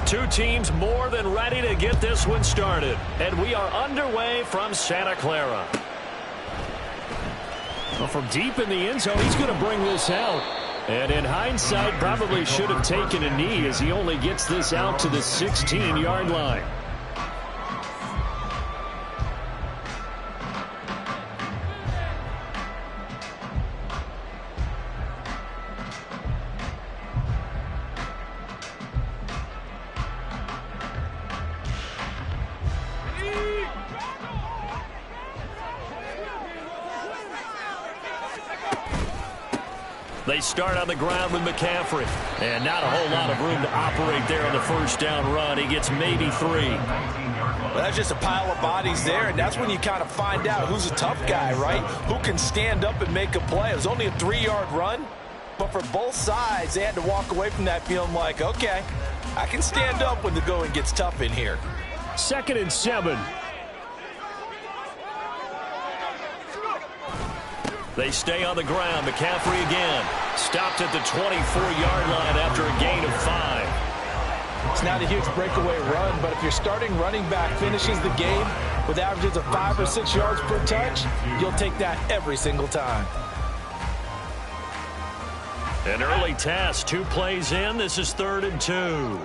Two teams more than ready to get this one started. And we are underway from Santa Clara. Well, from deep in the end zone, he's going to bring this out. And in hindsight, probably should have taken a knee as he only gets this out to the 16-yard line. They start on the ground with McCaffrey. And not a whole lot of room to operate there on the first down run. He gets maybe 3. Well, that's just a pile of bodies there, and that's when you kind of find out who's a tough guy, right? Who can stand up and make a play. It was only a 3-yard run, but for both sides, they had to walk away from that feeling like, okay, I can stand up when the going gets tough in here. 2nd and 7. They stay on the ground. McCaffrey again. Stopped at the 24-yard line after a gain of 5. It's not a huge breakaway run, but if your starting running back finishes the game with averages of 5 or 6 yards per touch, you'll take that every single time. An early task. 2 plays in. This is 3rd and 2.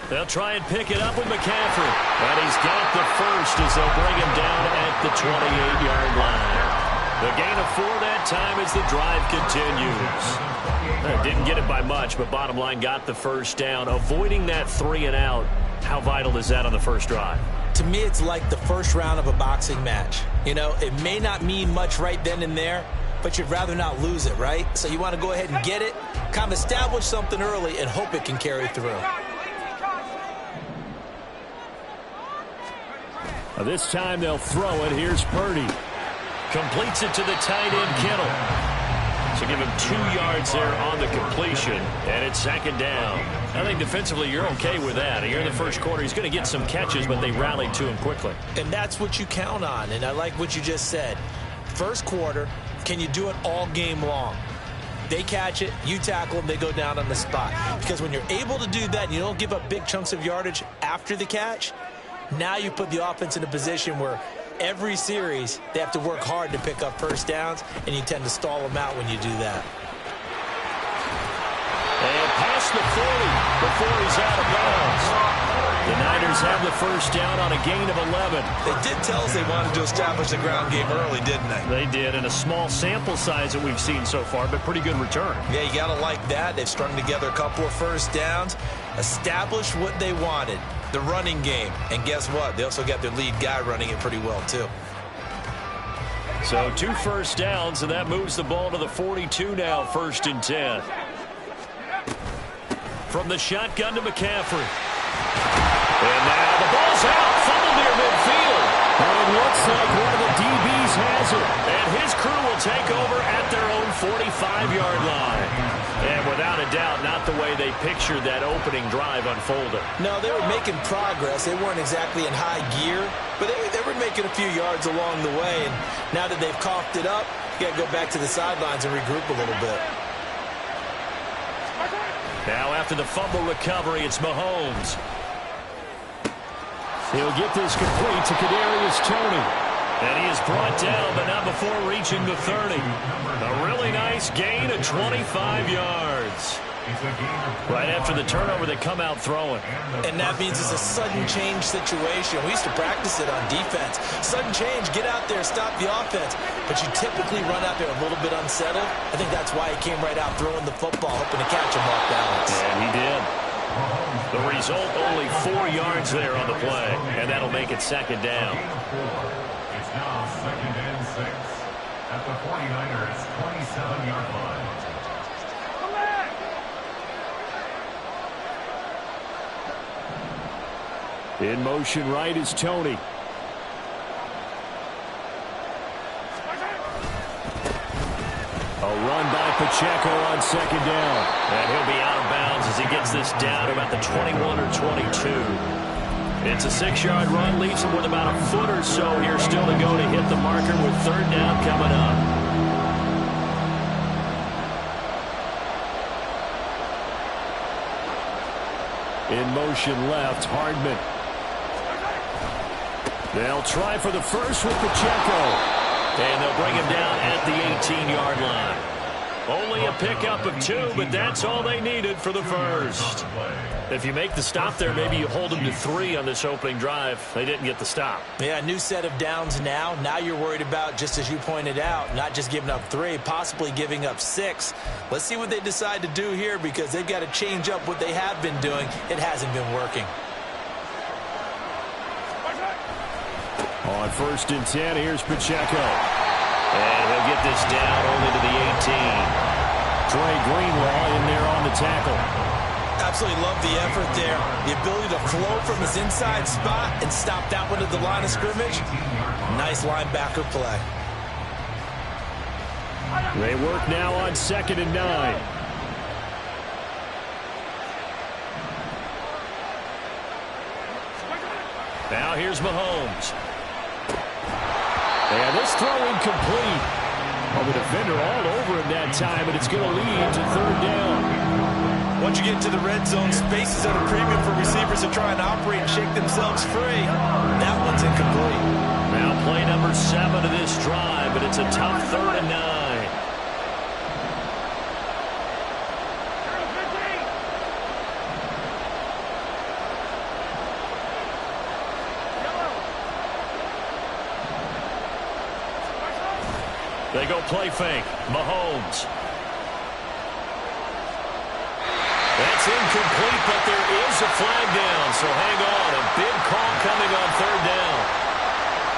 They'll try and pick it up with McCaffrey. And he's got the first as they'll bring him down at the 28-yard line. The gain of 4 that time as the drive continues. Didn't get it by much, but bottom line got the first down. Avoiding that 3 and out, how vital is that on the first drive? To me, it's like the first round of a boxing match. You know, it may not mean much right then and there, but you'd rather not lose it, right? So you want to go ahead and get it, kind of establish something early, and hope it can carry through. This time they'll throw it. Here's Purdy. Completes it to the tight end, Kittle. So give him 2 yards there on the completion, and it's 2nd down. I think defensively you're okay with that. Here in the first quarter, he's going to get some catches, but they rallied to him quickly. And that's what you count on, and I like what you just said. First quarter, can you do it all game long? They catch it, you tackle them, they go down on the spot. Because when you're able to do that and you don't give up big chunks of yardage after the catch, now you put the offense in a position where every series they have to work hard to pick up first downs, and you tend to stall them out when you do that. And past the 40 before he's out of bounds. The Niners have the first down on a gain of 11. They did tell us they wanted to establish the ground game early, didn't they? They did, and a small sample size that we've seen so far, but pretty good return. Yeah, you got to like that. They've strung together a couple of first downs, established what they wanted, the running game. And guess what? They also got their lead guy running it pretty well, too. So 2 first downs, and that moves the ball to the 42 now, 1st and 10. From the shotgun to McCaffrey. And now the ball's out, fumbled near midfield. And it looks like one of the DBs has it. And his crew will take over at their own 45-yard line. And without a doubt, not the way they pictured that opening drive unfolded. No, they were making progress. They weren't exactly in high gear, but they were making a few yards along the way. And now that they've coughed it up, you got to go back to the sidelines and regroup a little bit. Now after the fumble recovery, it's Mahomes. He'll get this complete to Kadarius Toney. And he is brought down, but not before reaching the 30. A really nice gain of 25 yards. Right after the turnover, they come out throwing. And that means it's a sudden change situation. We used to practice it on defense. Sudden change, get out there, stop the offense. But you typically run out there a little bit unsettled. I think that's why he came right out throwing the football, hoping to catch him off balance. And he did. The result, only 4 yards there on the play. And that'll make it 2nd down. It's now 2nd and 6 at the 49ers 27-yard line. In motion right is Toney. A run by Pacheco on 2nd down. And he'll be out of bounds as he gets this down to about the 21 or 22. It's a 6-yard run, leaves him with about a foot or so here still to go to hit the marker with 3rd down coming up. In motion left, Hardman. They'll try for the first with Pacheco. And they'll bring him down at the 18-yard line. Only a pickup of 2, but that's all they needed for the first. If you make the stop there, maybe you hold them to 3 on this opening drive. They didn't get the stop. Yeah, new set of downs now. Now you're worried about, just as you pointed out, not just giving up 3, possibly giving up 6. Let's see what they decide to do here, because they've got to change up what they have been doing. It hasn't been working. On 1st and 10, here's Pacheco. And he'll get this down only to the 18. Trey Greenlaw in there on the tackle. Absolutely love the effort there. The ability to flow from his inside spot and stop that one at the line of scrimmage. Nice linebacker play. They work now on 2nd and 9. Now here's Mahomes. And this throw incomplete. Well, the defender all over him that time, and it's going to lead to 3rd down. Once you get into the red zone, space is at a premium for receivers to try and operate and shake themselves free. That one's incomplete. Now play number 7 of this drive, but it's a tough 3rd and 9. They go play fake. Mahomes. That's incomplete, but there is a flag down, so hang on. A big call coming on 3rd down.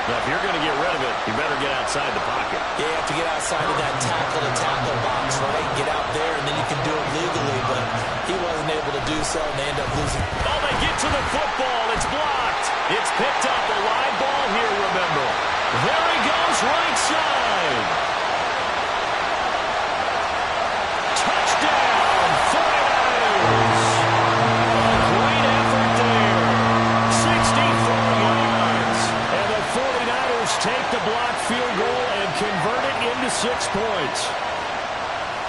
Now, if you're going to get rid of it, you better get outside the pocket. Yeah, you have to get outside of that tackle-to-tackle box, right? Get out there, and then you can do it legally, but he wasn't able to do so, and they end up losing. Oh, they get to the football. It's blocked. It's picked up. A live ball here, remember. There he goes, right side. Touchdown, 49ers. Great effort there. 64 yards. And the 49ers take the blocked field goal and convert it into 6 points.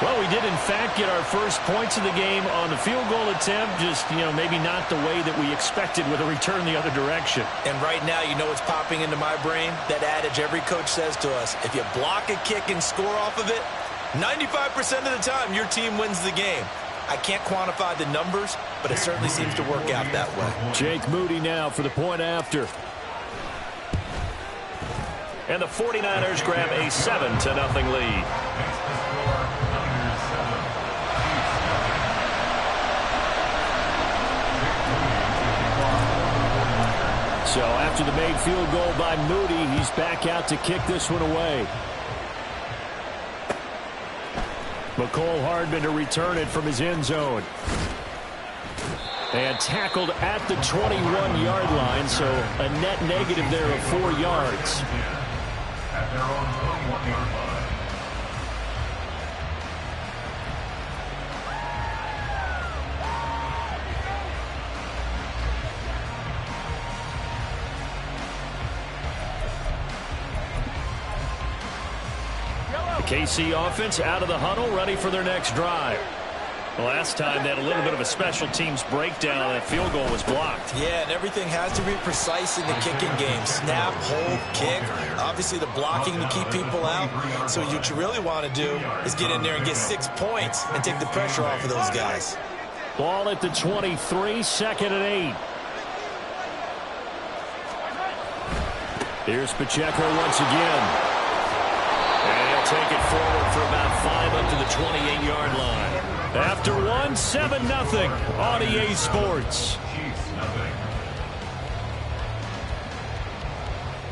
Well, we did, in fact, get our first points of the game on the field goal attempt. Just, maybe not the way that we expected with a return the other direction. And right now, you know what's popping into my brain? That adage every coach says to us, if you block a kick and score off of it, 95% of the time, your team wins the game. I can't quantify the numbers, but it certainly seems to work out that way. Jake Moody now for the point after. And the 49ers grab a 7-0 lead. So after the made field goal by Moody, he's back out to kick this one away. McCole Hardman to return it from his end zone. And tackled at the 21-yard line, so a net negative there of 4 yards. At their own 21-yard line. KC offense out of the huddle, ready for their next drive. Last time they had a little bit of a special teams breakdown. That field goal was blocked. Yeah, and everything has to be precise in the kicking game. Snap, hold, kick. Obviously the blocking to keep people out. So what you really want to do is get in there and get 6 points and take the pressure off of those guys. Ball at the 23, 2nd and 8. Here's Pacheco once again. And he'll take it forward for about 5 up to the 28-yard line. After 1, 7-0 on EA Sports.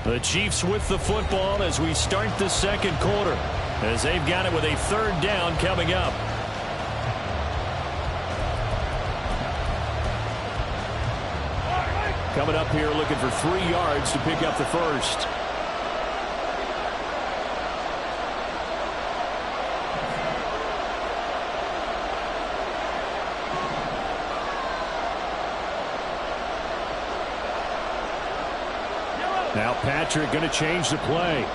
The Chiefs with the football as we start the 2nd quarter, as they've got it with a 3rd down coming up. Coming up here looking for 3 yards to pick up the first. Now Patrick going to change the play.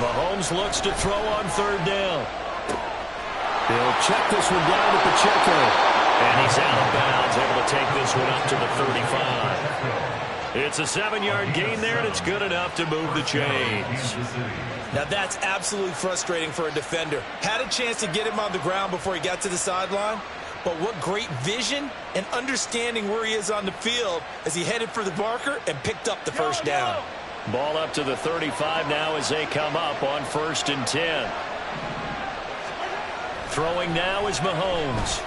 Mahomes looks to throw on third down. He'll check this one down to Pacheco. And he's out of bounds, able to take this one up to the 35. It's a 7-yard gain there, and it's good enough to move the chains. Now that's absolutely frustrating for a defender. Had a chance to get him on the ground before he got to the sideline, but what great vision and understanding where he is on the field as he headed for the marker and picked up the first down. Ball up to the 35 now as they come up on 1st and 10. Throwing now is Mahomes.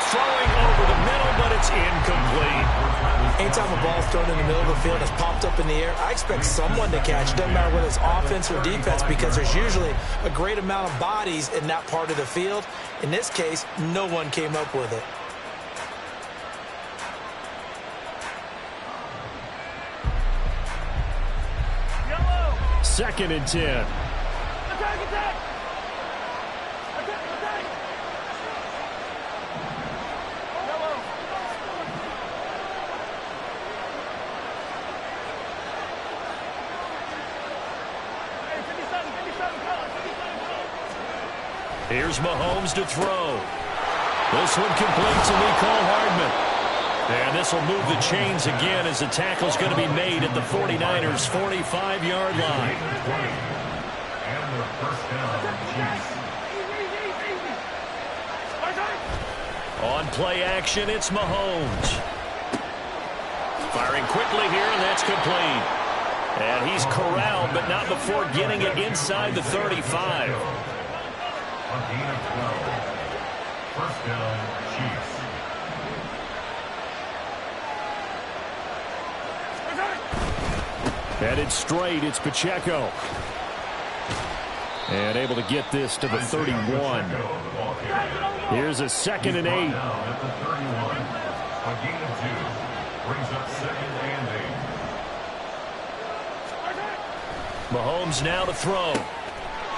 Throwing over the middle, but it's incomplete. Anytime a ball's thrown in the middle of the field and it's popped up in the air, I expect someone to catch. Doesn't matter whether it's offense or defense, because there's usually a great amount of bodies in that part of the field. In this case, no one came up with it. Second and 10. Attack! Here's Mahomes to throw. This one completes to Mecole Hardman. And this will move the chains again as the tackle's going to be made at the 49ers' 45-yard line. And the first down, Chiefs. On play action, it's Mahomes. Firing quickly here, and that's complete. And he's corralled, but not before getting it inside the 35. A gain of 12. First down, Chiefs. Headed straight, it's Pacheco. And able to get this to the 31. Here's a 2nd and 8. Down at the 31. A gain of 2. Brings up 2nd and 8. Mahomes now to throw.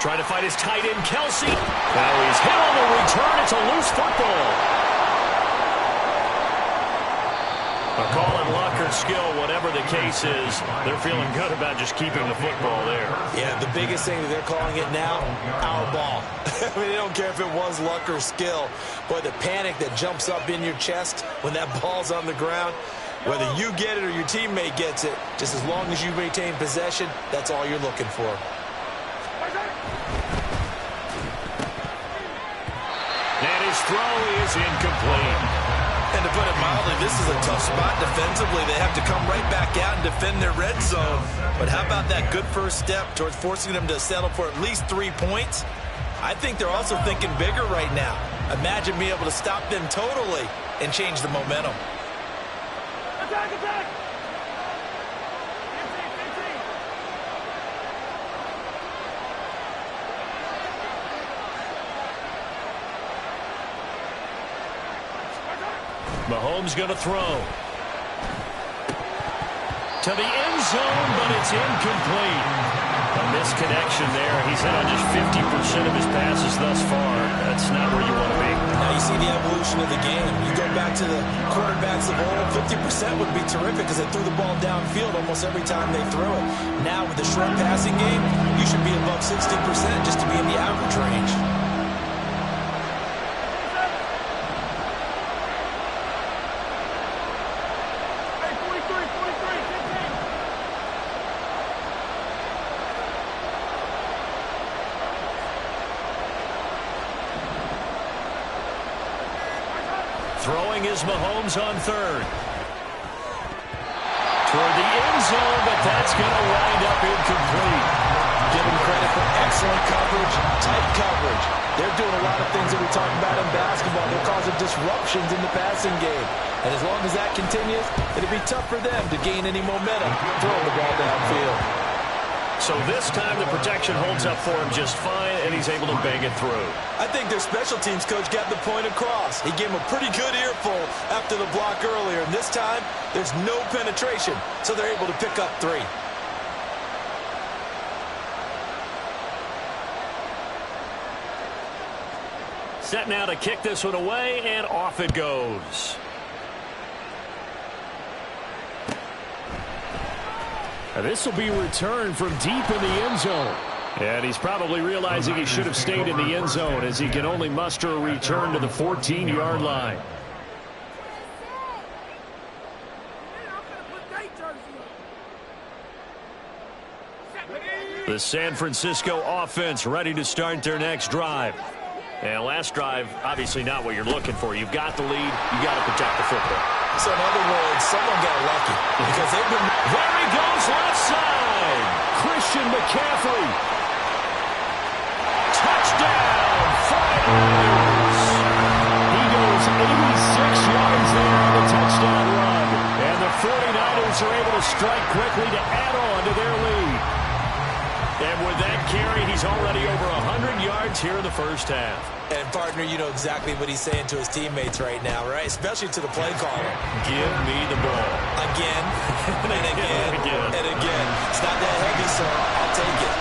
Trying to fight his tight end, Kelsey. Now he's hit on the return. It's a loose football. A call on luck or skill, whatever the case is, they're feeling good about just keeping the football there. Yeah, the biggest thing that they're calling it now, our ball. I mean, they don't care if it was luck or skill. Boy, the panic that jumps up in your chest when that ball's on the ground, whether you get it or your teammate gets it, just as long as you maintain possession, that's all you're looking for. And his throw is incomplete. And to put it mildly, this is a tough spot defensively. They have to come right back out and defend their red zone. But how about that good first step towards forcing them to settle for at least 3 points? I think they're also thinking bigger right now. Imagine being able to stop them totally and change the momentum. Attack! Mahomes going to throw. To the end zone, but it's incomplete. A misconnection there. He's hit on just 50% of his passes thus far. That's not where you want to be. Now you see the evolution of the game. You go back to the quarterbacks of old, 50% would be terrific because they threw the ball downfield almost every time they threw it. Now with the short passing game, you should be above 60% just to be in the average range. Throwing is Mahomes on third. Toward the end zone, but that's going to wind up incomplete. Give them credit for excellent coverage, tight coverage. They're doing a lot of things that we talk about in basketball. They're causing disruptions in the passing game. And as long as that continues, it'll be tough for them to gain any momentum throwing the ball downfield. So this time the protection holds up for him just fine, and he's able to bang it through. I think their special teams coach got the point across. He gave him a pretty good earful after the block earlier. And this time, there's no penetration, so they're able to pick up 3. Set now to kick this one away, and off it goes. This will be returned from deep in the end zone. And he's probably realizing he should have stayed in the end zone as he can only muster a return to the 14-yard line. The San Francisco offense ready to start their next drive. And last drive, obviously not what you're looking for. You've got the lead. You got to protect the football. So in other words, someone got lucky because they've been. There he goes, left side. Christian McCaffrey. Touchdown, 49ers. He goes 86 yards there on the touchdown run. And the 49ers are able to strike quickly to add on to their lead. And with that carry, he's already over 100 yards here in the first half. And, partner, you know exactly what he's saying to his teammates right now, right? Especially to the play caller. Give me the ball. Again, and again, and again. It's not that heavy, sir. I'll take it.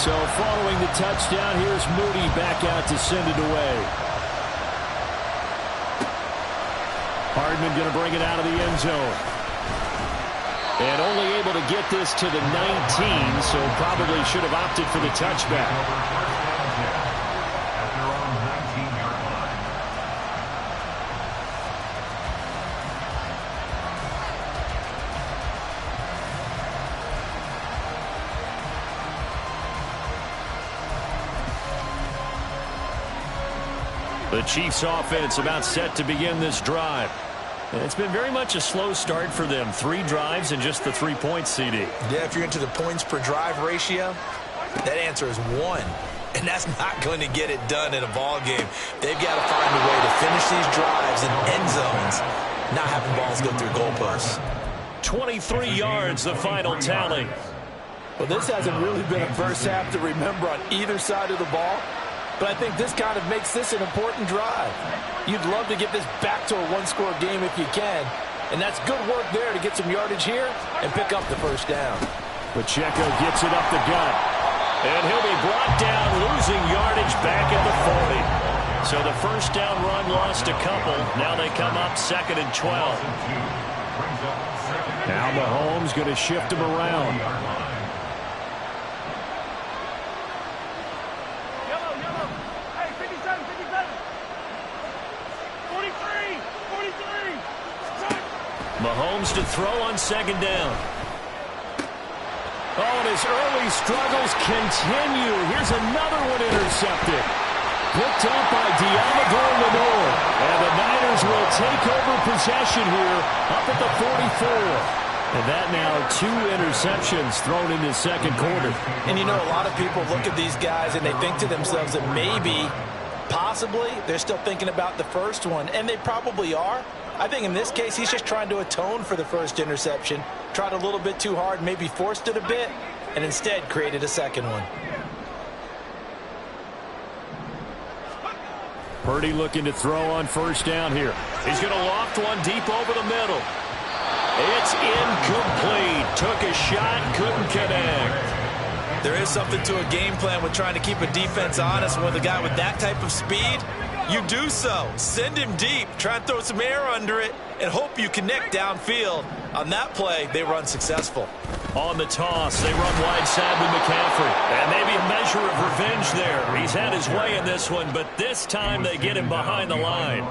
So following the touchdown, here's Moody back out to send it away. Hardman going to bring it out of the end zone. And only able to get this to the 19, so probably should have opted for the touchback. At their own 19-yard line. The Chiefs offense about set to begin this drive. And it's been very much a slow start for them. 3 drives and just the 3 points, CD. Yeah, if you're into the points per drive ratio, that answer is 1. And that's not going to get it done in a ball game. They've got to find a way to finish these drives in end zones, not having balls go through goalposts. 23 yards, the final tally. Well, this hasn't really been a first half to remember on either side of the ball. But I think this kind of makes this an important drive. You'd love to get this back to a one-score game if you can. And that's good work there to get some yardage here and pick up the first down. Pacheco gets it up the gut. And he'll be brought down, losing yardage back at the 40. So the first down run lost a couple. Now they come up 2nd and 12. Now Mahomes going to shift him around. Mahomes to throw on 2nd down. Oh, and his early struggles continue. Here's another one intercepted. Picked up by Deommodore Lenoir. And the Niners will take over possession here up at the 44. And that now 2 interceptions thrown in the second quarter. And you know, a lot of people look at these guys and they think to themselves that maybe, possibly, they're still thinking about the first one. And they probably are. I think in this case, he's just trying to atone for the first interception. Tried a little bit too hard, maybe forced it a bit, and instead created a second one. Purdy looking to throw on first down here. He's going to loft one deep over the middle. It's incomplete. Took a shot, couldn't connect. There is something to a game plan with trying to keep a defense honest with a guy with that type of speed. You do so. Send him deep. Try and throw some air under it and hope you connect downfield. On that play, they were unsuccessful. On the toss, they run wide side with McCaffrey. And maybe a measure of revenge there. He's had his way in this one, but this time they get him behind the line.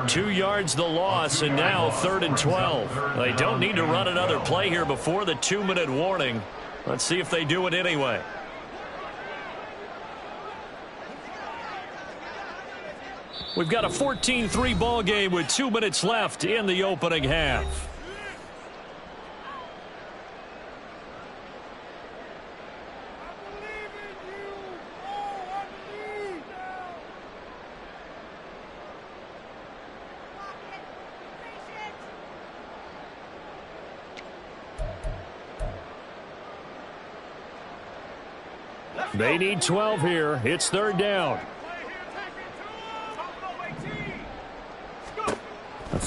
2 yards the loss, and now 3rd and 12. They don't need to run another play here before the 2-minute warning. Let's see if they do it anyway. We've got a 14-3 ball game with 2 minutes left in the opening half. Left They need 12 here. It's third down.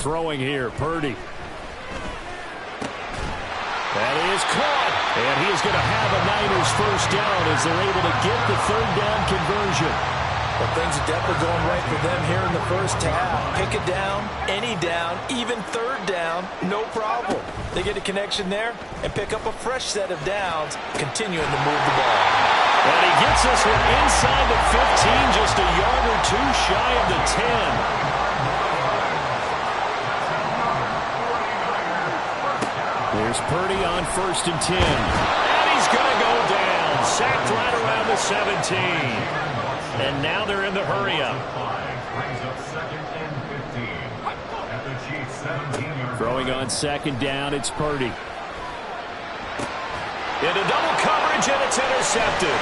Throwing here, Purdy. That is caught. And he is going to have a Niners first down as they're able to get the third down conversion. Well, things are definitely going right for them here in the first half. Pick a down, any down, even third down, no problem. They get a connection there and pick up a fresh set of downs, continuing to move the ball. And he gets this one inside the 15, just a yard or two shy of the 10. Here's Purdy on 1st and 10. And he's going to go down. Sacked right around the 17. And now they're in the hurry-up. Throwing on 2nd down, it's Purdy. Into double coverage, and it's intercepted.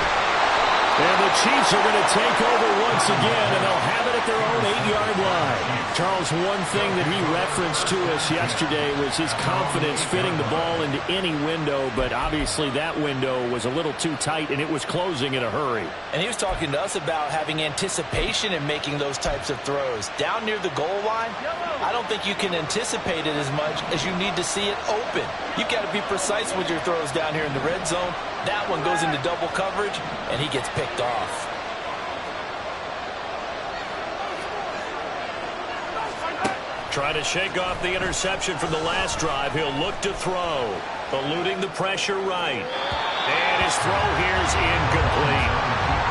And the Chiefs are going to take over once again, and they'll have it at their own 8-yard line. Charles, one thing that he referenced to us yesterday was his confidence fitting the ball into any window, but obviously that window was a little too tight, and it was closing in a hurry. And he was talking to us about having anticipation in making those types of throws. Down near the goal line, I don't think you can anticipate it as much as you need to see it open. You've got to be precise with your throws down here in the red zone. That one goes into double coverage, and he gets picked off. Trying to shake off the interception from the last drive. He'll look to throw. Eluding the pressure right. And his throw here is incomplete.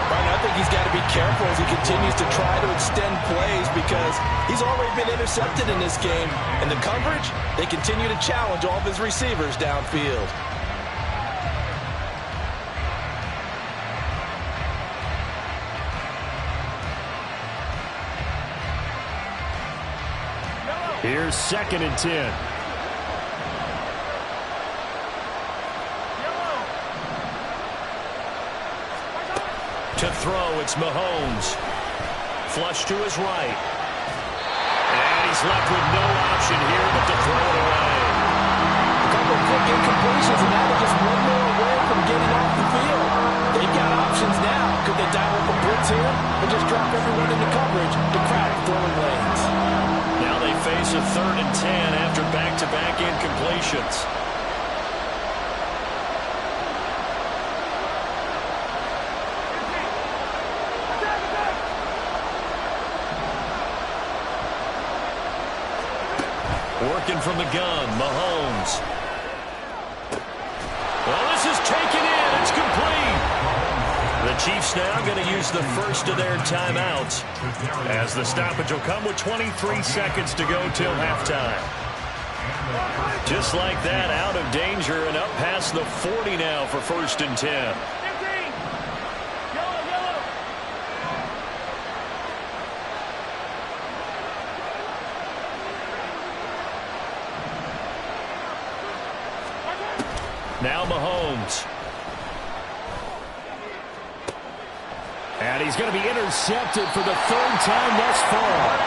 Right, I think he's got to be careful as he continues to try to extend plays because he's already been intercepted in this game. And the coverage, they continue to challenge all of his receivers downfield. Here's 2nd and 10. To throw, it's Mahomes. Flush to his right. And he's left with no option here but to throw it away. A couple of quick incompletions, and now they're just one more away from getting off the field. They've got options now. Could they dial up a blitz here or just drop everyone into coverage to crowd throwing lanes? Now they face a 3rd and 10 after back-to-back incompletions. Working from the gun, Mahomes. Well, this is taken in. It's complete. The Chiefs now going to use the first of their timeouts as the stoppage will come with 23 seconds to go till halftime. Just like that, out of danger and up past the 40 now for 1st and 10. Now Mahomes. And he's going to be intercepted for the 3rd time thus far.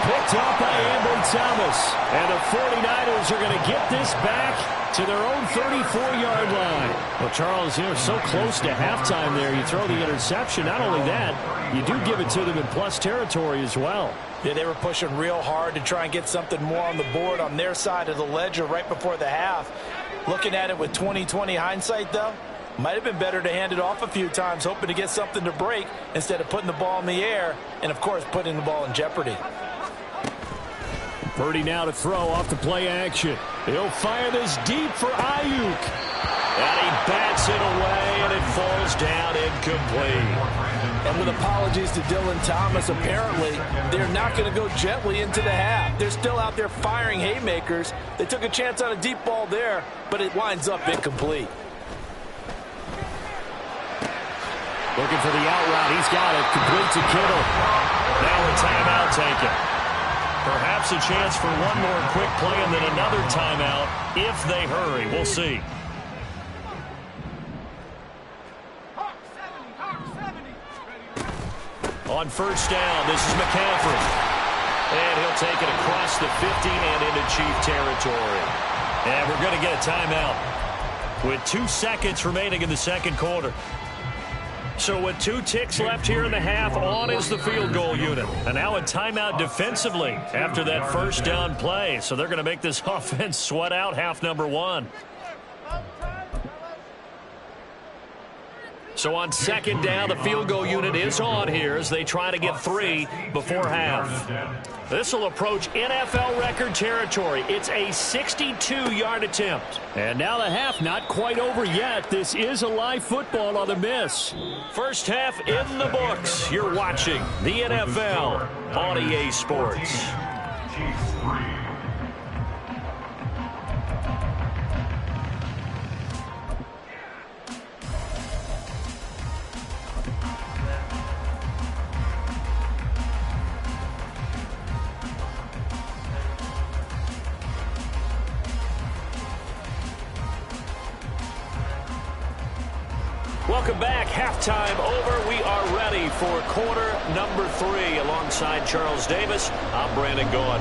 Picked up by Ambry Thomas. And the 49ers are going to get this back to their own 34-yard line. Well, Charles, you're so close to halftime there. You throw the interception. Not only that, you do give it to them in plus territory as well. Yeah, they were pushing real hard to try and get something more on the board on their side of the ledger right before the half. Looking at it with 20/20 hindsight, though, might have been better to hand it off a few times, hoping to get something to break instead of putting the ball in the air and, of course, putting the ball in jeopardy. Purdy now to throw off the play action. He'll fire this deep for Ayuk. And he bats it away, and it falls down incomplete. And with apologies to Dylan Thomas, apparently they're not going to go gently into the half. They're still out there firing haymakers. They took a chance on a deep ball there, but it winds up incomplete. Looking for the out route. He's got it. Complete to Kittle. Now a timeout taken. Perhaps a chance for one more quick play and then another timeout if they hurry. We'll see. On 1st down, this is McCaffrey. And he'll take it across the 50 and into Chief territory. And we're going to get a timeout with 2 seconds remaining in the 2nd quarter. So with 2 ticks left here in the half, on is the field goal unit. And now a timeout defensively after that first down play. So they're going to make this offense sweat out half number 1. So on second down, the field goal unit is on here as they try to get 3 before half. This will approach NFL record territory. It's a 62-yard attempt. And now the half not quite over yet. This is a live football on the miss. First half in the books. You're watching the NFL on EA Sports. Chiefs 3. Welcome back. Halftime over. We are ready for quarter number 3. Alongside Charles Davis, I'm Brandon Gaudin.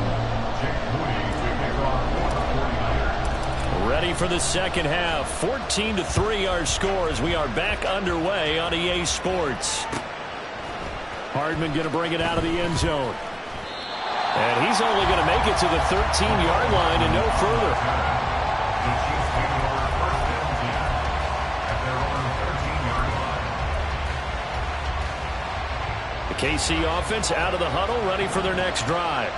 Ready for the second half. 14-3 our score as we are back underway on EA Sports. Hardman going to bring it out of the end zone. And he's only going to make it to the 13-yard line and no further. KC offense out of the huddle, ready for their next drive.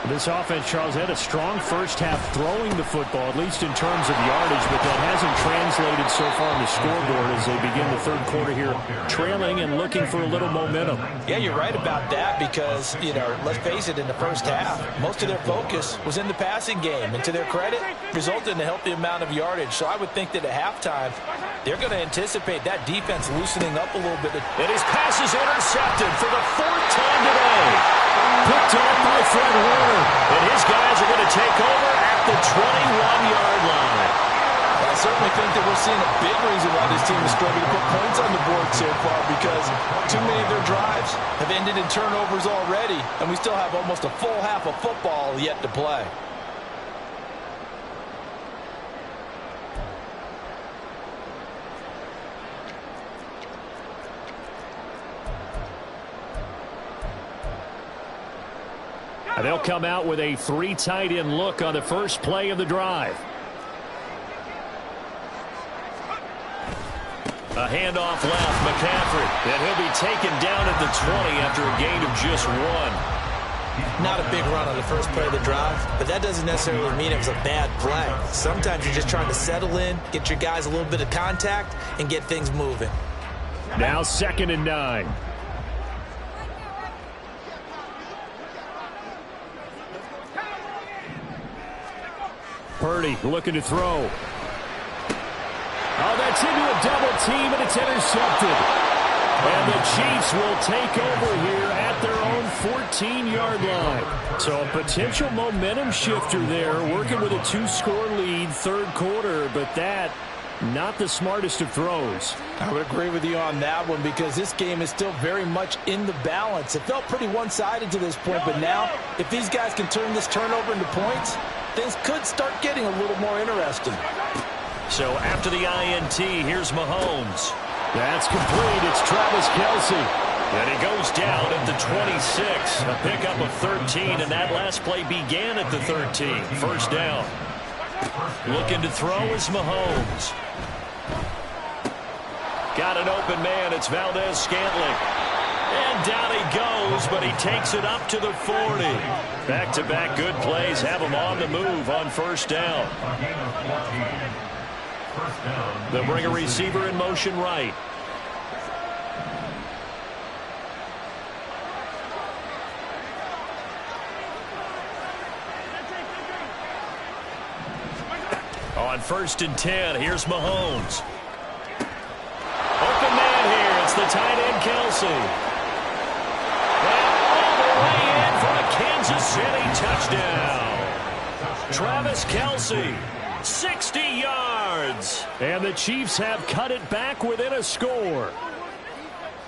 This offense, Charles, had a strong first half throwing the football, at least in terms of yardage, but that hasn't translated so far on the scoreboard as they begin the third quarter here, trailing and looking for a little momentum. Yeah, you're right about that because, let's face it, in the first half, most of their focus was in the passing game. And to their credit, resulted in a healthy amount of yardage. So I would think that at halftime, they're going to anticipate that defense loosening up a little bit. And his pass is intercepted for the 4th time today. Picked up by Fred Warner. And his guys are going to take over at the 21-yard line. I certainly think that we're seeing a big reason why this team is struggling to put points on the board so far because too many of their drives have ended in turnovers already, and we still have almost a full half of football yet to play. They'll come out with a 3 tight end look on the first play of the drive. A handoff left, McCaffrey. And he'll be taken down at the 20 after a gain of just 1. Not a big run on the first play of the drive, but that doesn't necessarily mean it was a bad play. Sometimes you're just trying to settle in, get your guys a little bit of contact, and get things moving. Now 2nd and 9. Purdy looking to throw. Oh, that's into a double team, and it's intercepted. And the Chiefs will take over here at their own 14-yard line. So a potential momentum shifter there, working with a 2-score lead, third quarter, but that not the smartest of throws. I would agree with you on that one because this game is still very much in the balance. It felt pretty one-sided to this point, but now if these guys can turn this turnover into points, things could start getting a little more interesting. So after the INT, here's Mahomes. That's complete. It's Travis Kelce. And he goes down at the 26. A pickup of 13, and that last play began at the 13. First down. Looking to throw is Mahomes. Got an open man. It's Valdez-Scantling. And down he goes, but he takes it up to the 40. Back-to-back good plays have him on the move on first down. They'll bring a receiver in motion right. On 1st and 10, here's Mahomes. Open man here. It's the tight end, Kelce. And all the way in for a Kansas City touchdown. Travis Kelce, 60 yards. And the Chiefs have cut it back within a score.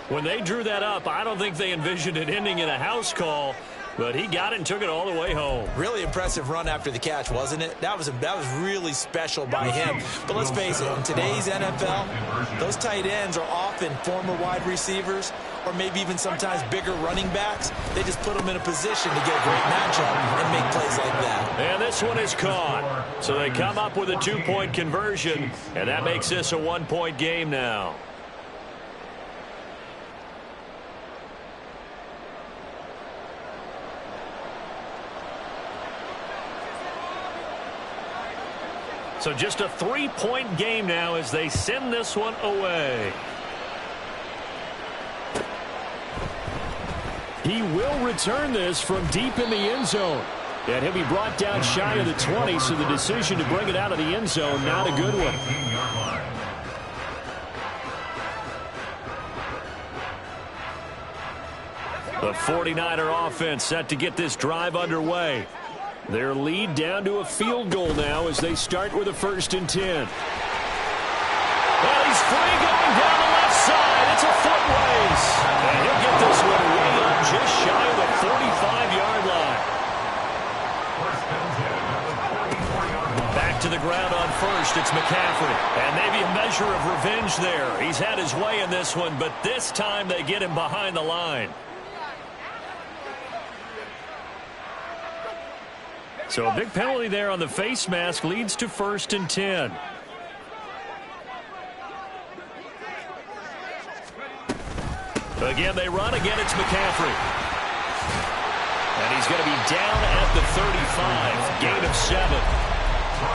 When they drew that up, I don't think they envisioned it ending in a house call. but he got it and took it all the way home. Really impressive run after the catch, wasn't it? That was really special by him. But let's face it, in today's NFL, those tight ends are often former wide receivers or maybe even sometimes bigger running backs. They just put them in a position to get a great matchup and make plays like that. And this one is caught. So they come up with a 2-point conversion, and that makes this a 1-point game now. So just a 3-point game now as they send this one away. He will return this from deep in the end zone. And he'll be brought down shy of the 20, so the decision to bring it out of the end zone, not a good one. The 49er offense set to get this drive underway. Their lead down to a field goal now as they start with a 1st and 10. Well, he's free going down the left side. It's a foot race. And he'll get this one way up just shy of the 45-yard line. Back to the ground on 1st. It's McCaffrey. And maybe a measure of revenge there. He's had his way in this one, but this time they get him behind the line. So a big penalty there on the face mask leads to 1st and 10. Again, they run. Again, it's McCaffrey. And he's going to be down at the 35. Gain of 7.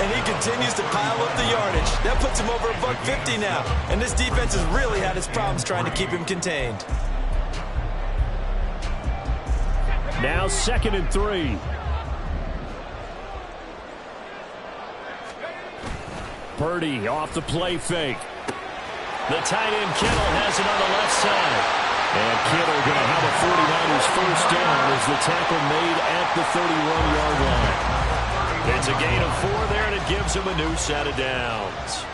And he continues to pile up the yardage. That puts him over $150 now. And this defense has really had its problems trying to keep him contained. Now 2nd and 3. Purdy off the play fake. The tight end Kittle has it on the left side. And Kittle going to have a 49ers 1st down as the tackle made at the 31-yard line. It's a gain of 4 there, and it gives him a new set of downs.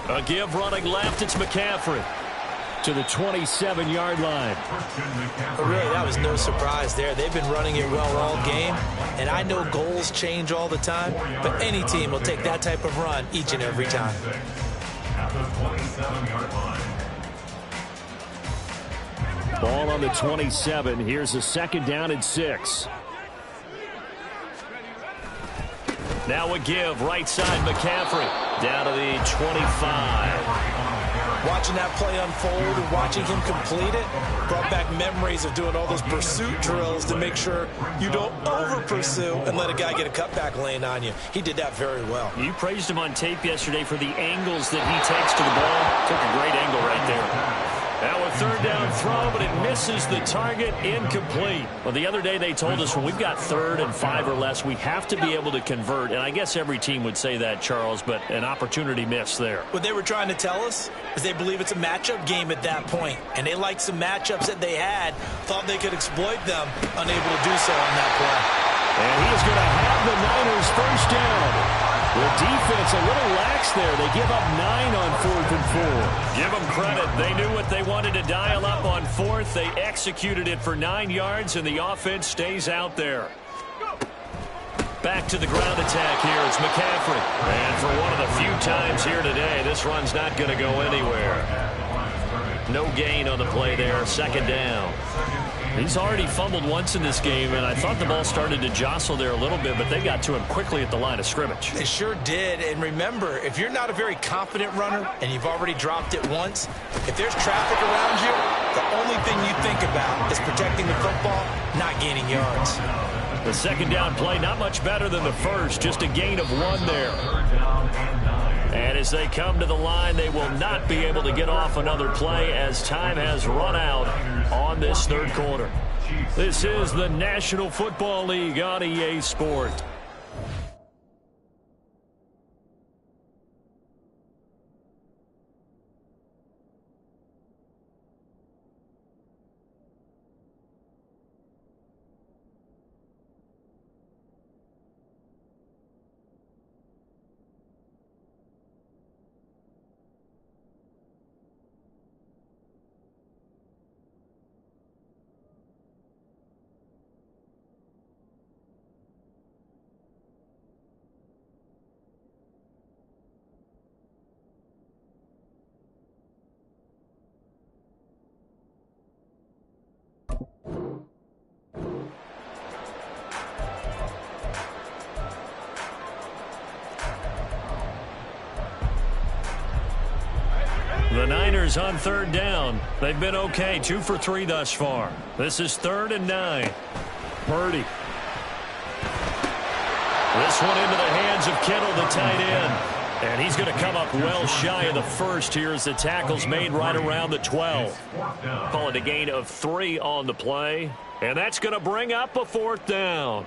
A give running left, it's McCaffrey. To the 27-yard line. But really, that was no surprise there. They've been running it well all game, and I know goals change all the time, but any team will take that type of run each and every time. Ball on the 27. Here's a 2nd down and 6. Now a give, right side McCaffrey, down to the 25. Watching that play unfold and watching him complete it brought back memories of doing all those pursuit drills to make sure you don't over-pursue and let a guy get a cutback lane on you. He did that very well. You praised him on tape yesterday for the angles that he takes to the ball. Took a great angle right there. Now a 3rd down throw, but it misses the target, incomplete. Well, the other day they told us when we've got 3rd and 5 or less, we have to be able to convert. And I guess every team would say that, Charles, but an opportunity missed there. What they were trying to tell us is they believe it's a matchup game at that point. And they liked some matchups that they had, thought they could exploit them, unable to do so on that play. And he is going to have the Niners 1st down. The defense a little lax there. They give up 9 on 4th and 4. Give them credit. They knew what they wanted to dial up on 4th. They executed it for 9 yards, and the offense stays out there. Back to the ground attack here. It's McCaffrey. And for one of the few times here today, this run's not going to go anywhere. No gain on the play there. 2nd down. He's already fumbled once in this game, and I thought the ball started to jostle there a little bit, but they got to him quickly at the line of scrimmage. They sure did. And remember, if you're not a very confident runner and you've already dropped it once, if there's traffic around you, the only thing you think about is protecting the football, not gaining yards. The 2nd down play, not much better than the first, just a gain of 1 there. And as they come to the line, they will not be able to get off another play as time has run out on this 3rd quarter. This is the National Football League on EA Sport. Niners on third down. They've been okay, 2 for 3 thus far. This is 3rd and 9. Purdy. This one into the hands of Kittle, the tight end. And he's going to come up well shy of the first here as the tackle's made right around the 12. Call it a gain of 3 on the play. And that's going to bring up a 4th down.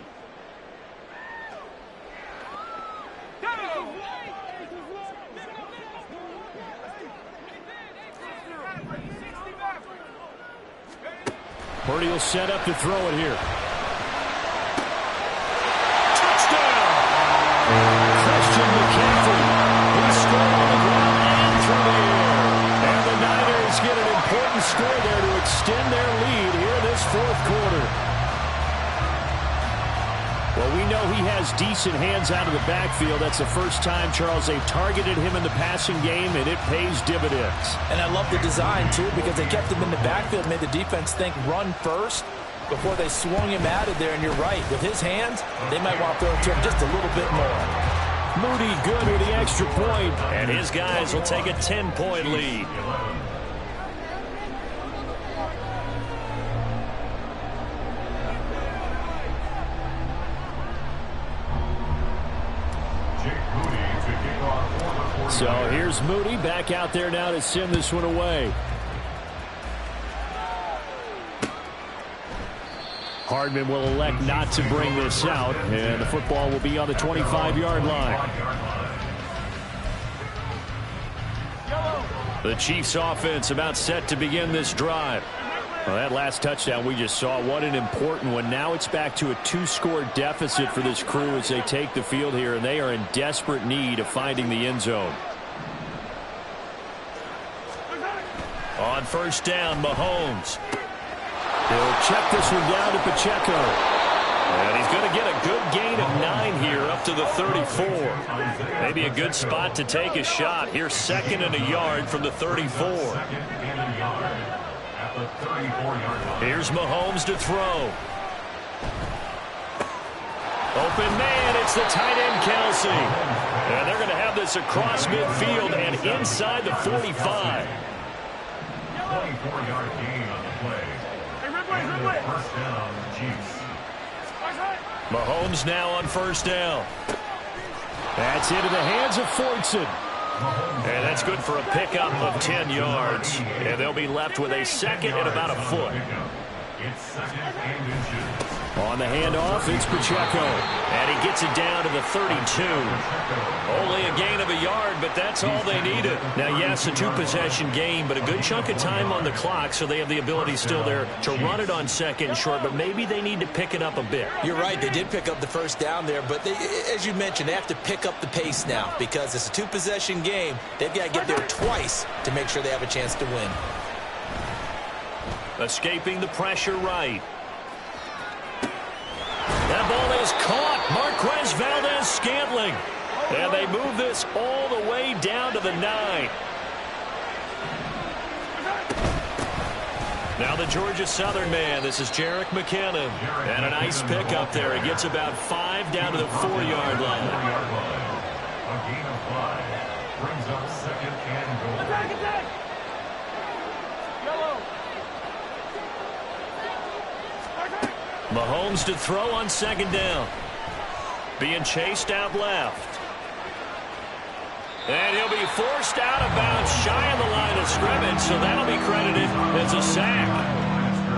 Purdy will set up to throw it here. Touchdown! Christian McCaffrey. He scored on the ground and through the air. And the Niners get an important score there to extend their lead here this 4th quarter. Well, we know he has decent hands out of the backfield. That's the first time, Charles, they've targeted him in the passing game, and it pays dividends. And I love the design, too, because they kept him in the backfield, made the defense think run first before they swung him out of there. And you're right, with his hands, they might want to throw it to him just a little bit more. Moody good with the extra point. And his guys will take a 10-point lead. So here's Moody back out there now to send this one away. Hardman will elect not to bring this out, and the football will be on the 25-yard line. The Chiefs offense about set to begin this drive. Well, that last touchdown we just saw, what an important one. Now it's back to a 2-score deficit for this crew as they take the field here, and they are in desperate need of finding the end zone. On first down, Mahomes. He'll check this one down to Pacheco. And he's going to get a good gain of 9 here up to the 34. Maybe a good spot to take a shot. Here's 2nd and a yard from the 34. Here's Mahomes to throw. Open man, it's the tight end Kelsey. And they're going to have this across midfield and inside the 45. 24-yard gain on the play. First down, Chiefs. Mahomes now on first down. That's into the hands of Fortson. And that's good for a pickup of 10 yards. And they'll be left with a 2nd and about a foot. It's 2nd and inches. On the handoff, it's Pacheco. And he gets it down to the 32. Only a gain of a yard, but that's all they needed. Now, yes, a 2-possession game, but a good chunk of time on the clock, so they have the ability still there to run it on 2nd and short, but maybe they need to pick it up a bit. You're right. They did pick up the first down there, but they, as you mentioned, they have to pick up the pace now because it's a 2-possession game. They've got to get there twice to make sure they have a chance to win. Escaping the pressure right. That ball is caught. Marquez Valdes-Scantling. And they move this all the way down to the 9. Now the Georgia Southern man. This is Jerick McKinnon. And a nice pickup there. He gets about 5 down to the 4-yard line. A gain of 5 brings up 2nd and goal. Attack! Yellow! Mahomes to throw on 2nd down. Being chased out left. And he'll be forced out of bounds shy of the line of scrimmage, so that'll be credited as a sack.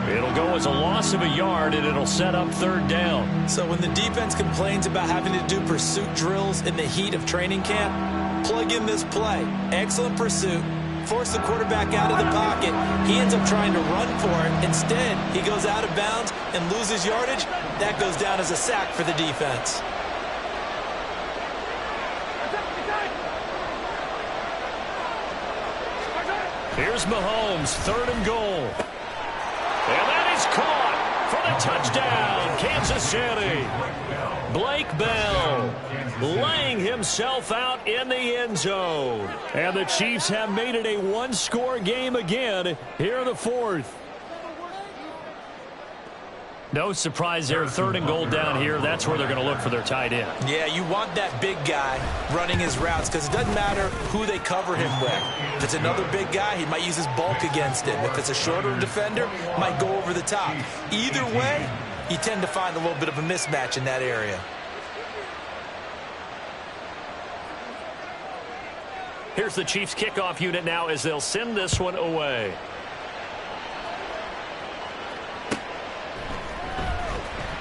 It'll go as a loss of a yard, and it'll set up 3rd down. So when the defense complains about having to do pursuit drills in the heat of training camp, plug in this play. Excellent pursuit. Force the quarterback out of the pocket. He ends up trying to run for it. Instead, he goes out of bounds and loses yardage. That goes down as a sack for the defense. Here's Mahomes, 3rd and goal. And that is caught for the touchdown, Kansas City. Blake Bell laying himself out in the end zone. And the Chiefs have made it a 1-score game again here in the 4th. No surprise there. 3rd and goal down here. That's where they're going to look for their tight end. Yeah, you want that big guy running his routes because it doesn't matter who they cover him with. If it's another big guy, he might use his bulk against him. If it's a shorter defender, might go over the top. Either way, you tend to find a little bit of a mismatch in that area. Here's the Chiefs kickoff unit now as they'll send this one away.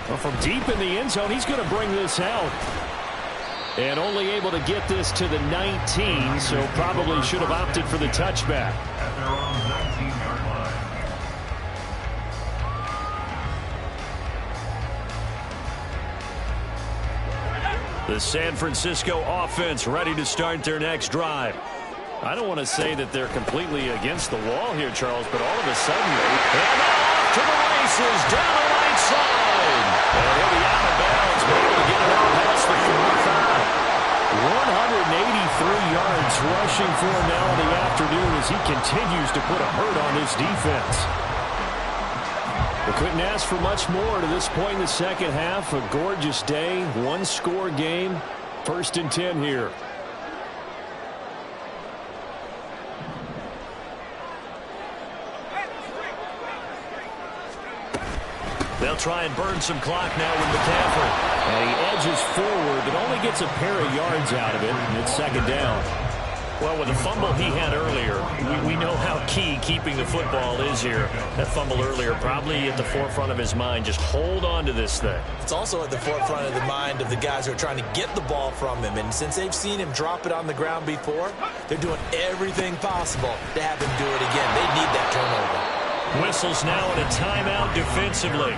Well, from deep in the end zone, he's going to bring this out. And only able to get this to the 19, so probably should have opted for the touchback. At their own 19-yard line. The San Francisco offense ready to start their next drive. I don't want to say that they're completely against the wall here, Charles, but all of a sudden, and off to the races down the right side. And he'll be out of bounds, but able to get it out past the 183 yards rushing for him now in the afternoon as he continues to put a hurt on his defense. We couldn't ask for much more to this point in the second half. A gorgeous day, one-score game, 1st and 10 here. They'll try and burn some clock now with McCaffrey. And he edges forward, but only gets a pair of yards out of it, and it's 2nd down. Well, with the fumble he had earlier, we know how key keeping the football is here. That fumble earlier probably at the forefront of his mind. Just hold on to this thing. It's also at the forefront of the mind of the guys who are trying to get the ball from him. And since they've seen him drop it on the ground before, they're doing everything possible to have him do it again. They need that turnover. Whistles now in a timeout defensively.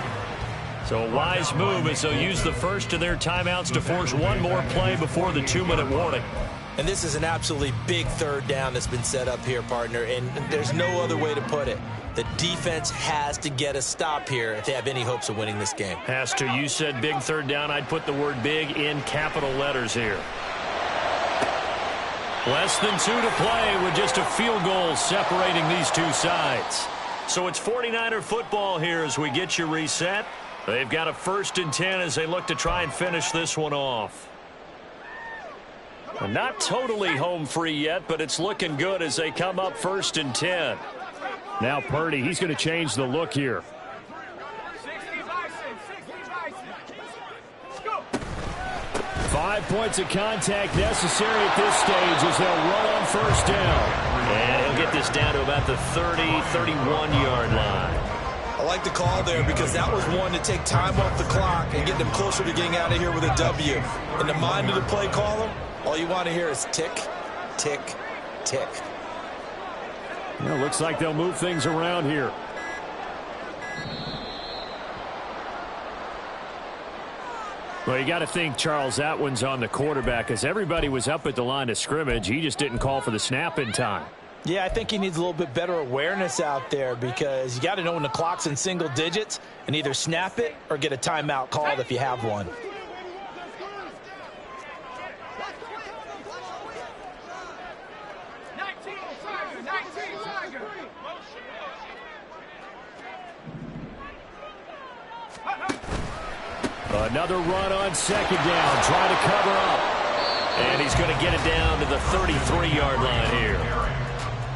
So a wise move as they'll use the first of their timeouts to force one more play before the 2-minute warning. And this is an absolutely big 3rd down that's been set up here, partner, and there's no other way to put it. The defense has to get a stop here if they have any hopes of winning this game. Has to. You said big 3rd down. I'd put the word big in capital letters here. Less than 2 to play with just a field goal separating these two sides. So it's 49er football here as we get you reset. They've got a 1st and 10 as they look to try and finish this one off. Not totally home free yet, but it's looking good as they come up 1st and 10. Now Purdy, he's going to change the look here. 5 points of contact necessary at this stage as they'll run on 1st down. And he'll get this down to about the 30, 31-yard line. I like the call there because that was one to take time off the clock and get them closer to getting out of here with a W. In the mind of the play caller, all you want to hear is tick, tick, tick. Well, looks like they'll move things around here. Well, you got to think, Charles, that one's on the quarterback as everybody was up at the line of scrimmage. He just didn't call for the snap in time. Yeah, I think he needs a little bit better awareness out there because you got to know when the clock's in single digits and either snap it or get a timeout called if you have one. Another run on 2nd down, trying to cover up. And he's going to get it down to the 33-yard line here.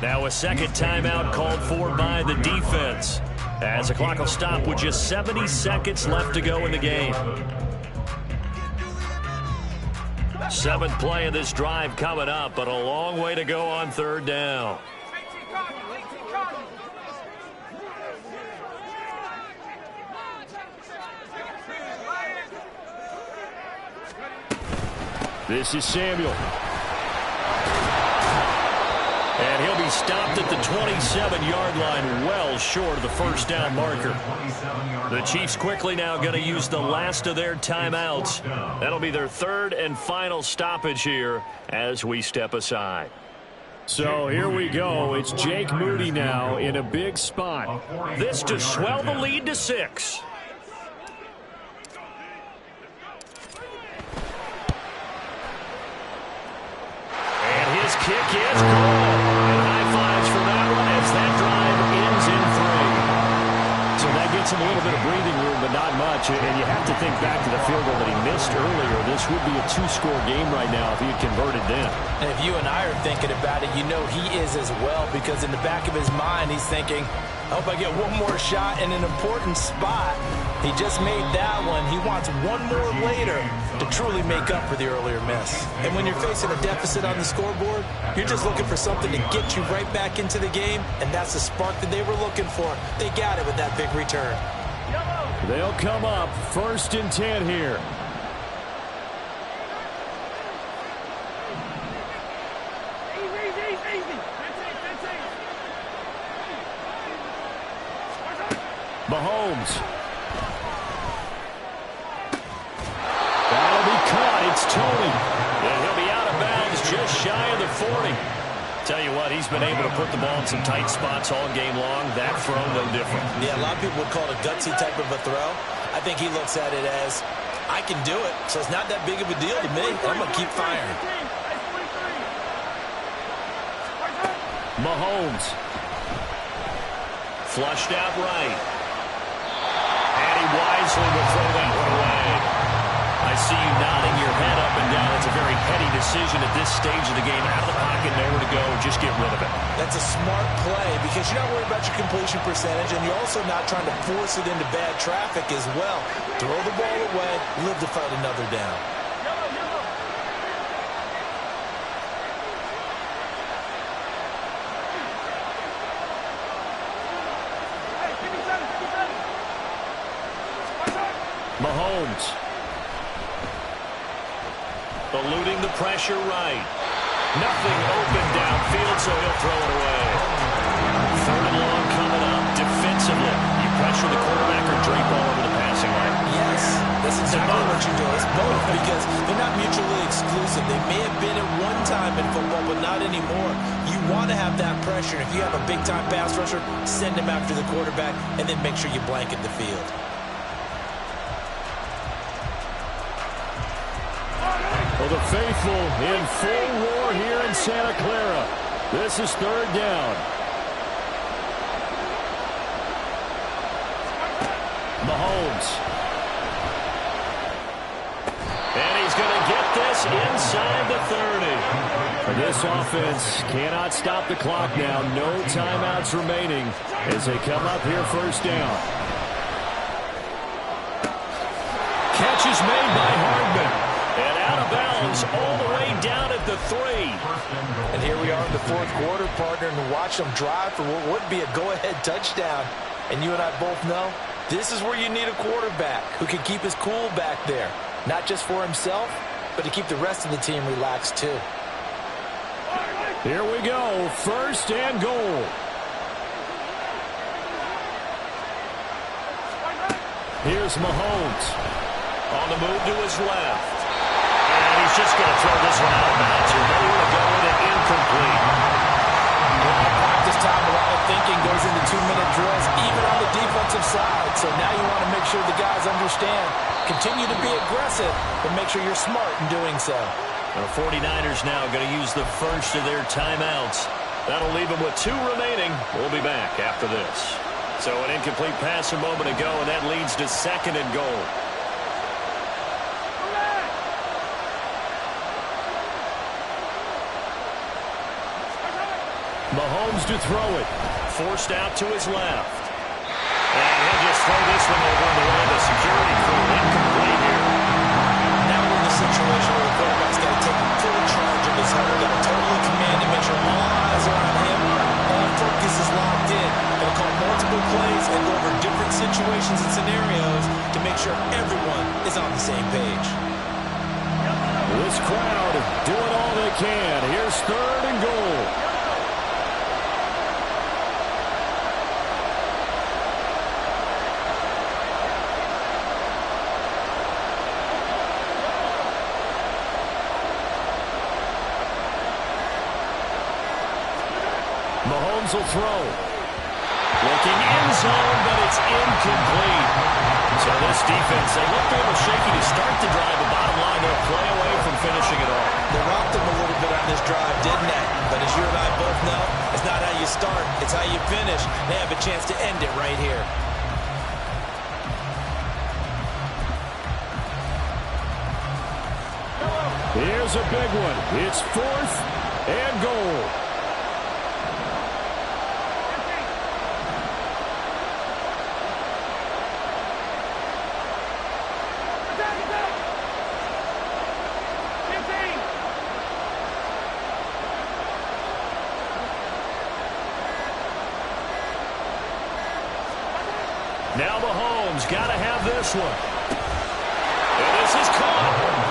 Now a 2nd timeout called for by the defense as the clock will stop with just 70 seconds left to go in the game. 7th play of this drive coming up, but a long way to go on 3rd down. This is Samuel. And he'll be stopped at the 27-yard line, well short of the 1st down marker. The Chiefs quickly now going to use the last of their timeouts. That'll be their 3rd and final stoppage here as we step aside. So here we go. It's Jake Moody now in a big spot. This to swell the lead to 6. Kick is good. And high fives for that one as that drive ends in 3. So that gets gives him a little bit of breathing room, but not much. And you have to think back to the field goal that he missed earlier. This would be a 2-score game right now if he had converted then. And if you and I are thinking about it, you know he is as well, because in the back of his mind, he's thinking, I hope I get one more shot in an important spot. He just made that one. He wants one more later to truly make up for the earlier miss. And when you're facing a deficit on the scoreboard, you're just looking for something to get you right back into the game, and that's the spark that they were looking for. They got it with that big return. They'll come up 1st and 10 here. Mahomes. That'll be caught. It's Tony. And he'll be out of bounds just shy of the 40. Tell you what, he's been able to put the ball in some tight spots all game long. That throw, no different. Yeah, a lot of people would call it a gutsy type of a throw. I think he looks at it as, I can do it, so it's not that big of a deal to me. I'm going to keep firing. Mahomes. Flushed out right. And he wisely will throw that one away. I see you nodding your head up and down. It's a very heady decision at this stage of the game. Out of the pocket, nowhere to go. Just get rid of it. That's a smart play because you're not worried about your completion percentage, and you're also not trying to force it into bad traffic as well. Throw the ball away, live to fight another down. Mahomes. Eluding the pressure right. Nothing open downfield, so he'll throw it away. 3rd and long coming up. Defensively, you pressure the quarterback or drape all over the passing line. Yes, that's exactly what you're doing. It's both, because they're not mutually exclusive. They may have been at one time in football, but not anymore. You want to have that pressure. If you have a big-time pass rusher, send him after the quarterback, and then make sure you blanket the field. Well, the faithful in full roar here in Santa Clara. This is 3rd down. Mahomes. And he's going to get this inside the 30. This offense cannot stop the clock now. No timeouts remaining as they come up here 1st down. Catch is made by Hardman. And out of bounds all the way down at the 3. And here we are in the 4th quarter, partner, and watch them drive for what would be a go-ahead touchdown. And you and I both know this is where you need a quarterback who can keep his cool back there. Not just for himself, but to keep the rest of the team relaxed too. Here we go, 1st and goal. Here's Mahomes. On the move to his left. And he's just going to throw this one out of bounds. You're ready to go with it incomplete. A lot of practice time, a lot of thinking goes into 2-minute drills, even on the defensive side. So now you want to make sure the guys understand. Continue to be aggressive, but make sure you're smart in doing so. The 49ers now going to use the first of their timeouts. That'll leave them with 2 remaining. We'll be back after this. So an incomplete pass a moment ago, and that leads to 2nd and goal. Mahomes to throw it. Forced out to his left. And he'll just throw this one over the way of the security crew. Incomplete here. Now we're in a situation where the quarterback's got to take full charge of his huddle. Got to totally command and make sure all eyes are on him. All focus is locked in. Going to call multiple plays and go over different situations and scenarios to make sure everyone is on the same page. This crowd doing all they can. Here's 3rd and goal. Mahomes will throw. Looking end zone, but it's incomplete. So this defense, they looked a little shaky to start the drive. The bottom line, they'll play away from finishing it off. They rocked them a little bit on this drive, didn't they? But as you and I both know, it's not how you start, it's how you finish. They have a chance to end it right here. Here's a big one. It's 4th and goal. Now Mahomes got to have this one. And this is caught.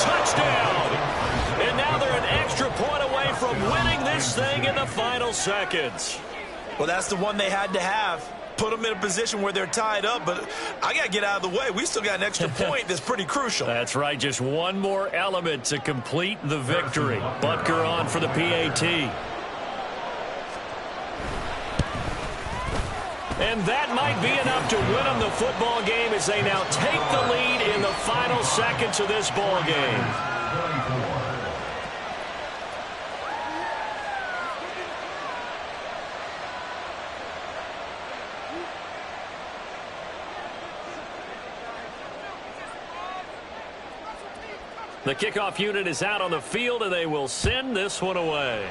Touchdown. And now they're an extra point away from winning this thing in the final seconds. Well, that's the one they had to have. Put them in a position where they're tied up, but I got to get out of the way. We still got an extra point that's pretty crucial. That's right. Just one more element to complete the victory. Butker on for the PAT. And that might be enough to win them the football game as they now take the lead in the final seconds of this ball game. The kickoff unit is out on the field, and they will send this one away.